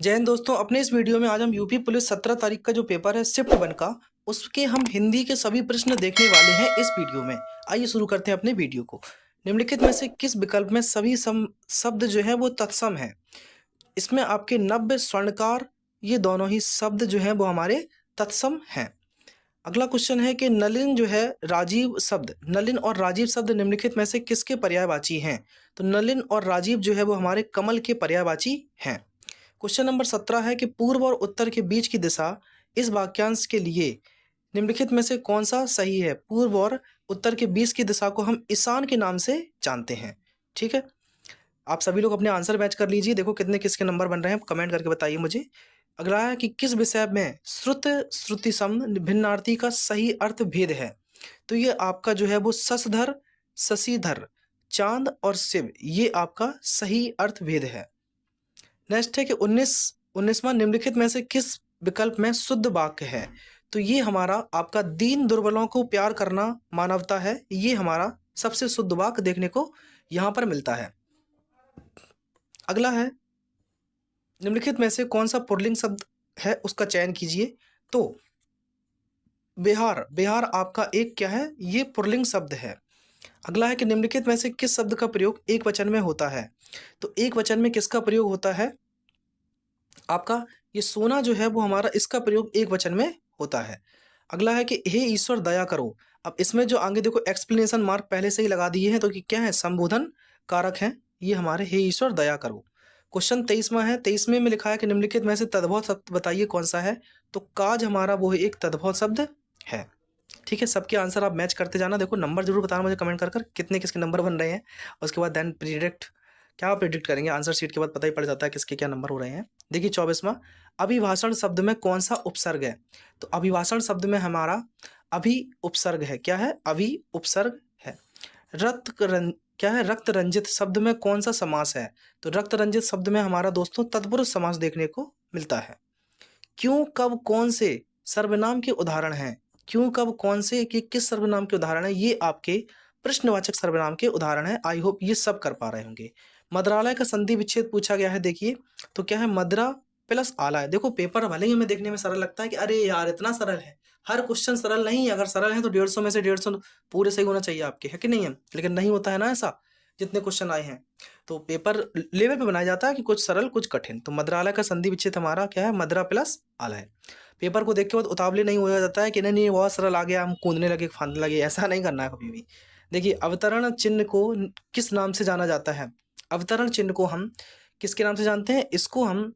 जय हिंद दोस्तों। अपने इस वीडियो में आज हम यूपी पुलिस 17 तारीख का जो पेपर है शिफ्ट 1 का, उसके हम हिंदी के सभी प्रश्न देखने वाले हैं इस वीडियो में। आइए शुरू करते हैं अपने वीडियो को। निम्नलिखित में से किस विकल्प में सभी शब्द जो है वो तत्सम है? इसमें आपके नव्य, स्वर्णकार, ये दोनों ही शब्द जो है वो हमारे तत्सम हैं। अगला क्वेश्चन है कि नलिन जो है राजीव शब्द, नलिन और राजीव शब्द निम्नलिखित में से किसके पर्यायवाची हैं? तो नलिन और राजीव जो है वो हमारे कमल के पर्यायवाची हैं। क्वेश्चन नंबर 17 है कि पूर्व और उत्तर के बीच की दिशा इस वाक्यांश के लिए निम्नलिखित में से कौन सा सही है? पूर्व और उत्तर के बीच की दिशा को हम ईशान के नाम से जानते हैं। ठीक है, आप सभी लोग अपने आंसर मैच कर लीजिए। देखो कितने किसके नंबर बन रहे हैं, कमेंट करके बताइए मुझे। अगला है कि किस विषय में श्रुत श्रुति सम भिन्नार्थी का सही अर्थ भेद है? तो ये आपका जो है वो शशधर, शशिधर, चांद और शिव, ये आपका सही अर्थ भेद है। नेक्स्ट है कि 19वां निम्नलिखित में से किस विकल्प में शुद्ध वाक्य है? तो ये हमारा आपका दीन दुर्बलों को प्यार करना मानवता है, ये हमारा सबसे शुद्ध वाक्य देखने को यहाँ पर मिलता है। अगला है निम्नलिखित में से कौन सा पुल्लिंग शब्द है, उसका चयन कीजिए। तो बिहार, बिहार आपका एक क्या है, ये पुल्लिंग शब्द है। अगला है कि निम्नलिखित में से किस शब्द का प्रयोग एक वचन में होता है? तो एक वचन में किसका प्रयोग होता है? आपका ये सोना जो है वो हमारा, इसका प्रयोग एक वचन में होता है। अगला है कि हे ईश्वर दया करो। अब इसमें जो आगे देखो एक्सप्लेनेशन मार्क पहले से ही लगा दिए हैं, तो कि क्या है, संबोधन कारक है ये हमारे, हे ईश्वर दया करो। क्वेश्चन 23वां है, 23वें में लिखा है कि निम्नलिखित में से तद्भव शब्द बताइए कौन सा है? तो काज हमारा वो एक तद्भव शब्द है। ठीक है, सबके आंसर आप मैच करते जाना। देखो नंबर जरूर बताना मुझे कमेंट कर कितने किसके नंबर बन रहे हैं। उसके बाद देन प्रिडिक्ट, क्या प्रिडिक्ट करेंगे, आंसर शीट के बाद पता ही पड़ जाता है किसके क्या नंबर हो रहे हैं। देखिए 24वां, अभिभाषण शब्द में कौन सा उपसर्ग है? तो अभिभाषण शब्द में हमारा अभि उपसर्ग है। क्या है? अभि उपसर्ग है। क्या है? रक्त रंजित शब्द में कौन सा समास है? तो रक्त रंजित शब्द में हमारा दोस्तों तत्पुरुष समास देखने को मिलता है। क्यों, कब, कौन से सर्वनाम के उदाहरण हैं? क्यों, कब, कौन से कि किस सर्वनाम के उदाहरण है? ये आपके प्रश्नवाचक सर्वनाम के उदाहरण है। आई होप ये सब कर पा रहे होंगे। मद्रालय का संधि विच्छेद पूछा गया है। देखिए तो क्या है, मद्रा प्लस आलय। देखो पेपर भले ही हमें देखने में सरल लगता है कि अरे यार इतना सरल है, हर क्वेश्चन सरल नहीं है। अगर सरल है तो 150 में से 150 पूरे सही होना चाहिए आपके, है कि नहीं है? लेकिन नहीं होता है ना ऐसा, जितने क्वेश्चन आए हैं। तो पेपर लेवल पे बनाया जाता है कि कुछ सरल कुछ कठिन। तो मद्रालय का संधि विच्छेद हमारा क्या है, मद्रा प्लस आलय। पेपर को देख के बाद उतावले नहीं हो जाता है कि नहीं नहीं बहुत सरल आ गया, हम कूदने लगे, फांदने लगे, ऐसा नहीं करना है कभी भी। देखिए अवतरण चिन्ह को किस नाम से जाना जाता है? अवतरण चिन्ह को हम किसके नाम से जानते हैं? इसको हम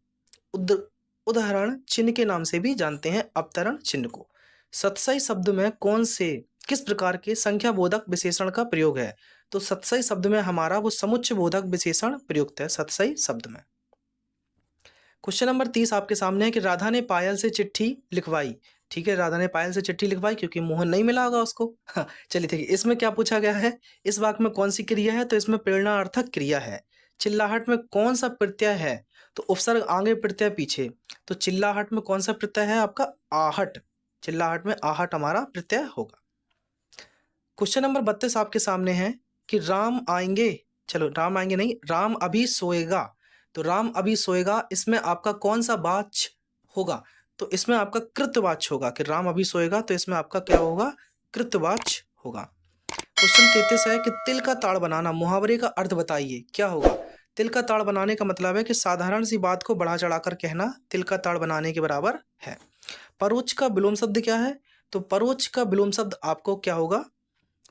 उदाहरण चिन्ह के नाम से भी जानते हैं, अवतरण चिन्ह को। सतसई शब्द में कौन से किस प्रकार के संख्या बोधक विशेषण का प्रयोग है? तो सतसई शब्द में हमारा वो समुच्चय बोधक विशेषण प्रयुक्त है सतसई शब्द में। क्वेश्चन नंबर 30 आपके सामने है कि राधा ने पायल से चिट्ठी लिखवाई। ठीक है, राधा ने पायल से चिट्ठी लिखवाई क्योंकि मोहन नहीं मिला होगा उसको। हाँ, चलिए ठीक है, इसमें क्या पूछा गया है, इस वाक्य में कौन सी क्रिया है? तो इसमें प्रेरणार्थक क्रिया है। चिल्लाहट में कौन सा प्रत्यय है? तो उपसर्ग आगे, प्रत्यय पीछे। तो चिल्लाहट में कौन सा प्रत्यय है आपका? आहट। चिल्लाहट में आहट हमारा प्रत्यय होगा। क्वेश्चन नंबर 32 आपके सामने है कि राम आएंगे, चलो राम आएंगे नहीं, राम अभी सोएगा। तो राम अभी सोएगा, इसमें आपका कौन सा वाच्य होगा? तो इसमें आपका कृतवाच्य होगा कि राम अभी सोएगा, तो इसमें आपका क्या होगा? कृतवाच्य होगा। क्वेश्चन 33 है कि तिल का ताड़ बनाना, मुहावरे का अर्थ बताइए, क्या होगा? तिल का ताड़ बनाने का मतलब है कि साधारण सी बात को बढ़ा चढ़ाकर कहना तिल का ताड़ बनाने के बराबर है। परोक्ष का विलोम शब्द क्या है? तो परोक्ष का विलोम शब्द आपको क्या होगा?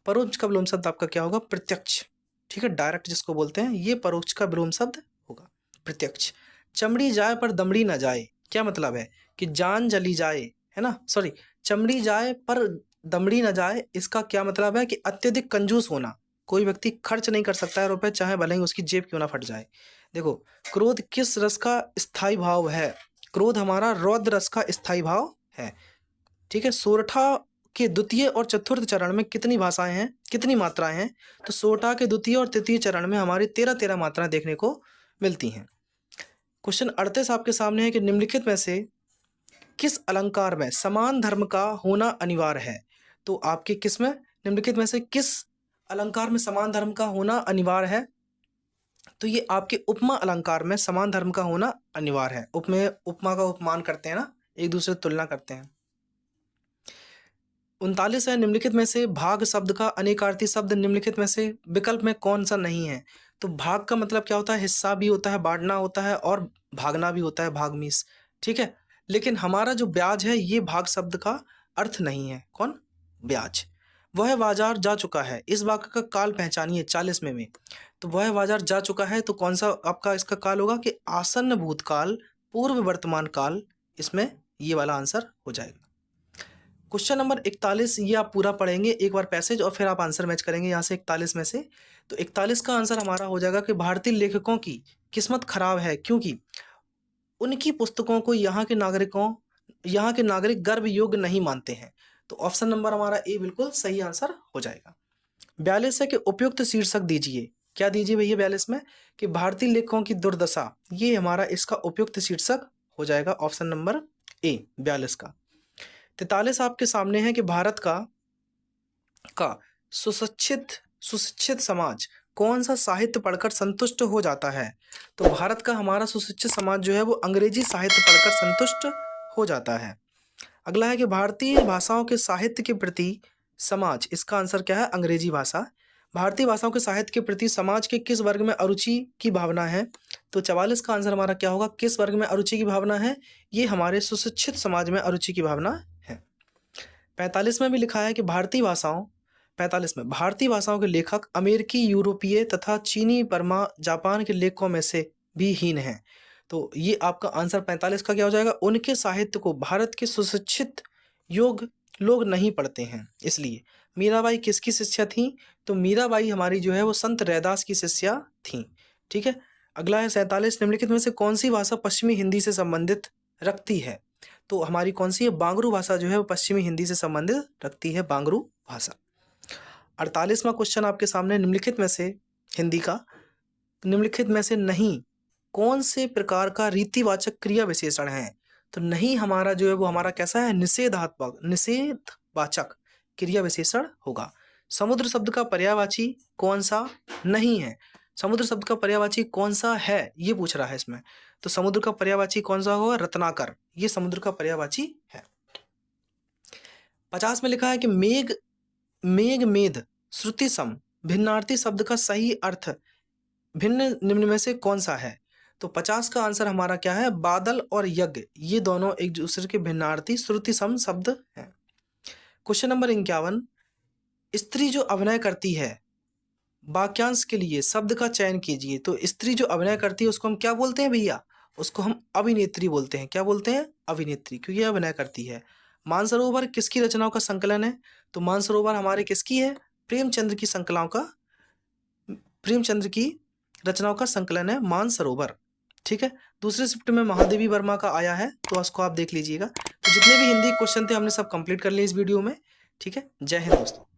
परोक्ष का विलोम शब्द आपका क्या होगा? प्रत्यक्ष। ठीक है, डायरेक्ट जिसको बोलते हैं, ये परोक्ष का विलोम शब्द होगा, प्रत्यक्ष। चमड़ी जाए पर दमड़ी न जाए, क्या मतलब है? कि जान जली जाए, है ना, सॉरी, चमड़ी जाए पर दमड़ी न जाए, इसका क्या मतलब है? कि अत्यधिक कंजूस होना। कोई व्यक्ति खर्च नहीं कर सकता है रुपए, चाहे भले ही उसकी जेब क्यों ना फट जाए। देखो क्रोध किस रस का स्थायी भाव है? क्रोध हमारा रौद्र रस का स्थायी भाव है। ठीक है, सोरठा के द्वितीय और चतुर्थ चरण में कितनी भाषाएं हैं, कितनी मात्राएं हैं? तो सोरठा के द्वितीय और तृतीय चरण में हमारी 13 मात्राएं देखने को मिलती हैं। क्वेश्चन 38 आपके सामने है कि निम्नलिखित में से किस अलंकार में समान धर्म का होना अनिवार्य है? तो आपके किस में, निम्नलिखित में से किस अलंकार में समान धर्म का होना अनिवार्य है? तो ये आपके उपमा अलंकार में समान धर्म का होना अनिवार्य है। उपमा का उपमान करते हैं ना, एक दूसरे से तुलना करते हैं। 39 है, निम्नलिखित में से भाग शब्द का अनेकार्थी शब्द निम्नलिखित में से विकल्प में कौन सा नहीं है? तो भाग का मतलब क्या होता है? हिस्सा भी होता है, बांटना होता है और भागना भी होता है, भागमीस। ठीक है, लेकिन हमारा जो ब्याज है ये भाग शब्द का अर्थ नहीं है। कौन? ब्याज। वह बाजार जा चुका है, इस वाक्य का काल पहचानिए 40वें में। तो वह बाजार जा चुका है, तो कौन सा आपका इसका काल होगा कि आसन्न भूतकाल, पूर्व वर्तमान काल, इसमें ये वाला आंसर हो जाएगा। क्वेश्चन नंबर 41, ये आप पूरा पढ़ेंगे एक बार पैसेज और फिर आप आंसर मैच करेंगे यहाँ से 41 में से। तो 41 का आंसर हमारा हो जाएगा कि भारतीय लेखकों की किस्मत खराब है क्योंकि उनकी पुस्तकों को यहाँ के नागरिक गर्व योग्य नहीं मानते हैं। तो ऑप्शन नंबर हमारा ए बिल्कुल सही आंसर हो जाएगा। 42 है कि उपयुक्त शीर्षक दीजिए। क्या दीजिए भैया 42 में? कि भारतीय लेखकों की दुर्दशा, ये हमारा इसका उपयुक्त शीर्षक हो जाएगा ऑप्शन नंबर ए 42 का। 43 आपके सामने है कि भारत का सुशिक्षित समाज कौन सा साहित्य पढ़कर संतुष्ट हो जाता है? तो भारत का हमारा सुशिक्षित समाज जो है वो अंग्रेजी साहित्य पढ़कर संतुष्ट हो जाता है। अगला है कि भारतीय भाषाओं के साहित्य के प्रति समाज, इसका आंसर क्या है? अंग्रेजी भाषा। भारतीय भाषाओं के साहित्य के प्रति समाज के किस वर्ग में अरुचि की भावना है? तो 44 का आंसर हमारा क्या होगा? किस वर्ग में अरुचि की भावना है? ये हमारे सुशिक्षित समाज में अरुचि की भावना है। 45 में भी लिखा है कि भारतीय भाषाओं के लेखक अमेरिकी, यूरोपीय तथा चीनी, बर्मा, जापान के लेखकों में से भी हीन हैं। तो ये आपका आंसर 45 का क्या हो जाएगा? उनके साहित्य को भारत के सुशिक्षित योग लोग नहीं पढ़ते हैं इसलिए। मीराबाई किसकी शिष्या थी? तो मीराबाई हमारी जो है वो संत रैदास की शिष्या थी। ठीक है, अगला है 47, निम्नलिखित में से कौन सी भाषा पश्चिमी हिंदी से संबंधित रखती है? तो हमारी कौन सी है? बांगरू भाषा जो है वो पश्चिमी हिंदी से संबंधित रखती है, बांगरू भाषा। 48वां क्वेश्चन आपके सामने, निम्नलिखित में से हिंदी का निम्नलिखित में से नहीं कौन से प्रकार का रीतिवाचक क्रिया विशेषण है? तो नहीं हमारा जो है वो हमारा कैसा है? निषेधवाचक क्रिया विशेषण होगा। समुद्र शब्द का पर्यायवाची कौन सा नहीं है? समुद्र शब्द का पर्यायवाची कौन सा है ये पूछ रहा है इसमें। तो समुद्र का पर्यायवाची कौन सा होगा? रत्नाकर, ये समुद्र का पर्यायवाची है। 50 में लिखा है कि मेघ मेध श्रुति सम भिन्नार्थी शब्द का सही अर्थ भिन्न निम्न में से कौन सा है? तो 50 का आंसर हमारा क्या है? बादल और यज्ञ, ये दोनों एक दूसरे के भिन्नार्थी श्रुति सम शब्द हैं। क्वेश्चन नंबर 51, स्त्री जो अभिनय करती है वाक्यांश के लिए शब्द का चयन कीजिए। तो स्त्री जो अभिनय करती है उसको हम क्या बोलते हैं भैया? उसको हम अभिनेत्री बोलते हैं। क्या बोलते हैं? अभिनेत्री, क्योंकि ये अभिनय करती है। मानसरोवर किसकी रचनाओं का संकलन है? तो मानसरोवर हमारे किसकी है? प्रेमचंद्र की रचनाओं का संकलन है मानसरोवर। ठीक है, दूसरे शिफ्ट में महादेवी वर्मा का आया है, तो उसको आप देख लीजिएगा। तो जितने भी हिंदी क्वेश्चन थे हमने सब कंप्लीट कर लिए इस वीडियो में। ठीक है, जय हिंद दोस्तों।